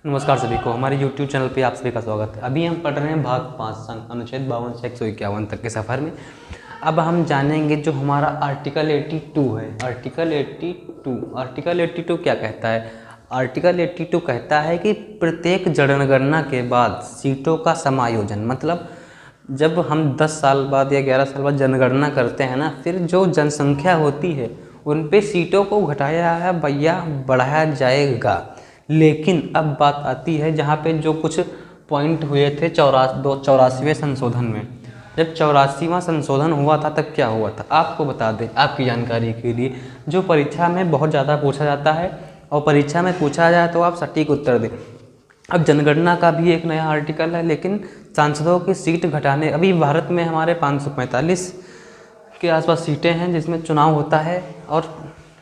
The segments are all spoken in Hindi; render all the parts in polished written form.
नमस्कार सभी को, हमारे YouTube चैनल पे आप सभी का स्वागत है। अभी हम पढ़ रहे हैं भाग 5 अनुच्छेद 52 से 151 तक के सफ़र में। अब हम जानेंगे जो हमारा आर्टिकल 82 है। आर्टिकल 82 क्या कहता है? आर्टिकल 82 कहता है कि प्रत्येक जनगणना के बाद सीटों का समायोजन, मतलब जब हम 10 साल बाद या 11 साल बाद जनगणना करते हैं ना, फिर जो जनसंख्या होती है उन पे सीटों को घटाया या बढ़ाया जाएगा। लेकिन अब बात आती है जहाँ पे जो कुछ पॉइंट हुए थे 84वें संशोधन में। जब 84वां संशोधन हुआ था तब क्या हुआ था आपको बता दें, आपकी जानकारी के लिए, जो परीक्षा में बहुत ज़्यादा पूछा जाता है और परीक्षा में पूछा जाए तो आप सटीक उत्तर दें। अब जनगणना का भी एक नया आर्टिकल है, लेकिन सांसदों की सीट घटाने, अभी भारत में हमारे 545 के आसपास सीटें हैं जिसमें चुनाव होता है और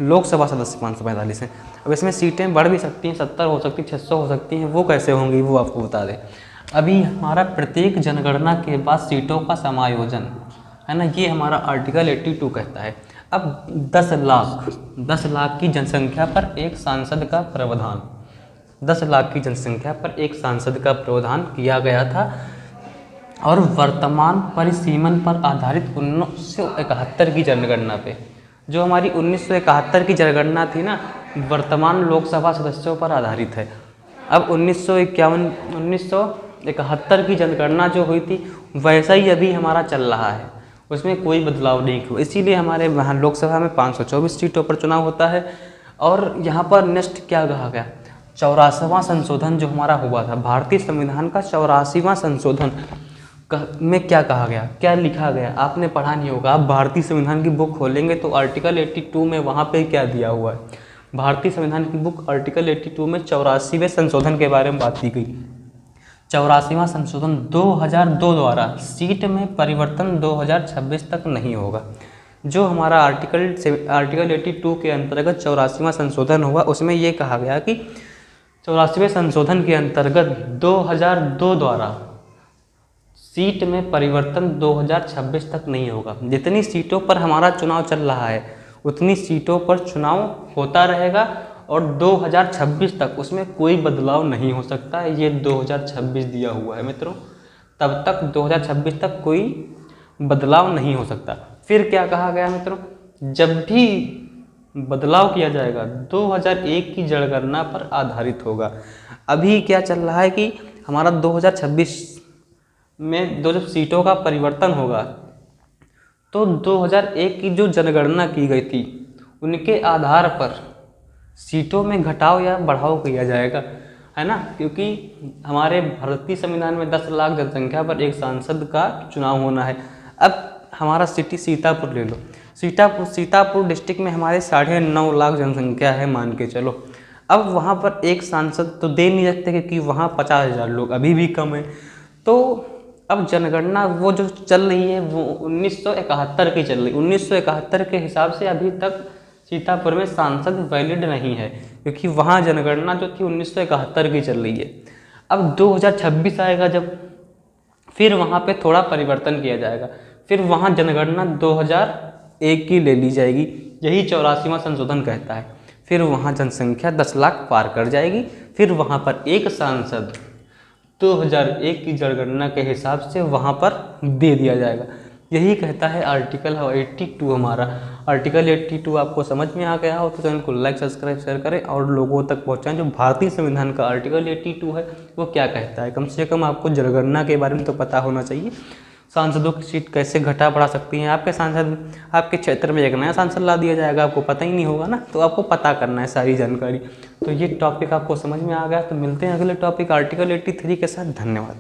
लोकसभा सदस्य 545 हैं। अब इसमें सीटें बढ़ भी सकती हैं, 70 हो सकती, 600 हो सकती हैं। वो कैसे होंगी वो आपको बता दें। अभी हमारा प्रत्येक जनगणना के बाद सीटों का समायोजन है ना, ये हमारा आर्टिकल 82 कहता है। अब 10 लाख की जनसंख्या पर एक सांसद का प्रावधान, 10 लाख की जनसंख्या पर एक सांसद का प्रावधान किया गया था और वर्तमान परिसीमन पर आधारित 1971 की जनगणना पे, जो हमारी 1971 की जनगणना थी ना, वर्तमान लोकसभा सदस्यों पर आधारित है। अब 1971 की जनगणना जो हुई थी वैसा ही अभी हमारा चल रहा है, उसमें कोई बदलाव नहीं हुआ। इसीलिए हमारे वहाँ लोकसभा में 524 सीटों पर चुनाव होता है। और यहाँ पर नेक्स्ट क्या कहा गया, 84वां संशोधन जो हमारा हुआ था, भारतीय संविधान का 84वां संशोधन में क्या कहा गया, क्या लिखा गया, आपने पढ़ा नहीं होगा। आप भारतीय संविधान की बुक खोलेंगे तो आर्टिकल 82 में वहाँ पे क्या दिया हुआ है। भारतीय संविधान की बुक आर्टिकल 82 में 84वें संशोधन के बारे में बात की गई। 84वां संशोधन 2002 द्वारा सीट में परिवर्तन 2026 तक नहीं होगा। जो हमारा आर्टिकल 82 के अंतर्गत 84वां संशोधन हुआ, उसमें ये कहा गया कि 84वें संशोधन के अंतर्गत 2002 द्वारा सीट में परिवर्तन 2026 तक नहीं होगा। जितनी सीटों पर हमारा चुनाव चल रहा है उतनी सीटों पर चुनाव होता रहेगा और 2026 तक उसमें कोई बदलाव नहीं हो सकता है। ये 2026 दिया हुआ है मित्रों, तब तक 2026 तक कोई बदलाव नहीं हो सकता। फिर क्या कहा गया मित्रों, जब भी बदलाव किया जाएगा 2001 की जनगणना पर आधारित होगा। अभी क्या चल रहा है कि हमारा 2026 में जब सीटों का परिवर्तन होगा तो 2001 की जो जनगणना की गई थी उनके आधार पर सीटों में घटाव या बढ़ाव किया जाएगा, है ना। क्योंकि हमारे भारतीय संविधान में 10 लाख जनसंख्या पर एक सांसद का चुनाव होना है। अब हमारा सिटी सीतापुर ले लो, सीतापुर डिस्ट्रिक्ट में हमारे 9.5 लाख जनसंख्या है मान के चलो। अब वहाँ पर एक सांसद तो दे नहीं सकते क्योंकि वहाँ 50,000 लोग अभी भी कम है। तो अब जनगणना वो जो चल रही है वो 1971 की चल रही है। 1971 के हिसाब से अभी तक सीतापुर में सांसद वैलिड नहीं है क्योंकि वहाँ जनगणना जो थी 1971 की चल रही है। अब 2026 आएगा जब, फिर वहाँ पे थोड़ा परिवर्तन किया जाएगा, फिर वहाँ जनगणना 2001 की ले ली जाएगी। यही 84वां संशोधन कहता है। फिर वहाँ जनसंख्या 10 लाख पार कर जाएगी, फिर वहाँ पर एक सांसद 2001 की जनगणना के हिसाब से वहाँ पर दे दिया जाएगा। यही कहता है आर्टिकल 82 हमारा। आर्टिकल 82 आपको समझ में आ गया हो तो चैनल को लाइक, सब्सक्राइब, शेयर करें और लोगों तक पहुँचाएं। जो भारतीय संविधान का आर्टिकल 82 है वो क्या कहता है, कम से कम आपको जनगणना के बारे में तो पता होना चाहिए। सांसदों की सीट कैसे घटा बढ़ा सकती हैं आपके सांसद, आपके क्षेत्र में एक नया सांसद ला दिया जाएगा, आपको पता ही नहीं होगा ना, तो आपको पता करना है सारी जानकारी। तो ये टॉपिक आपको समझ में आ गया, तो मिलते हैं अगले टॉपिक आर्टिकल 83 के साथ। धन्यवाद।